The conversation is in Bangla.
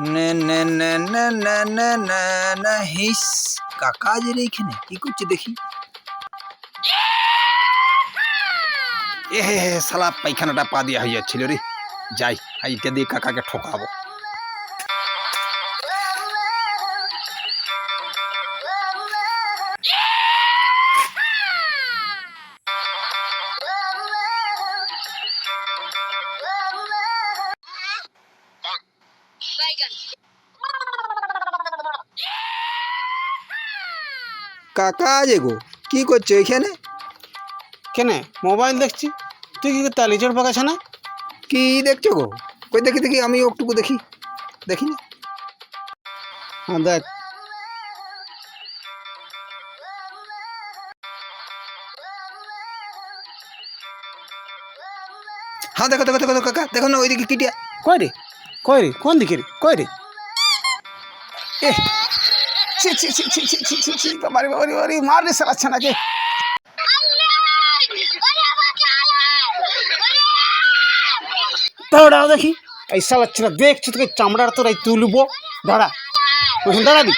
নে নে নে নে নে নে নে নে হিস কাকা যে রে এখানে কি করছে দেখি। এ হে হে শালা পায়খানাটা পা দিয়া হয়ে যাচ্ছিল রে। যাই এইটা দিয়ে কাকাকে ঠকাবো। কাকা যে গো কি করছো এখানে? কেনে মোবাইল দেখছি, তুই কি করতে আলি চোর পাকাছে না? কি দেখছো গো? কই দেখি দেখি আমি একটুকু দেখি দেখি না। হ্যাঁ দেখ। হ্যাঁ দেখো দেখো দেখো দেখো কাকা দেখো না ওইদিকে কিটিয়া। কই রে কই রে কোন দিকে রে কই রে? এ ছি ছি ছি ছি ছি ছি ছি ছি বাবারে বাবারে বাবারে মার রে শালা ছানাকে। দাঁড়া দেখি এই শালা ছানা দেখছি তোকে চামড়াটা তোর এই তুলবো। দাঁড়া ওখানে দাঁড়াবি।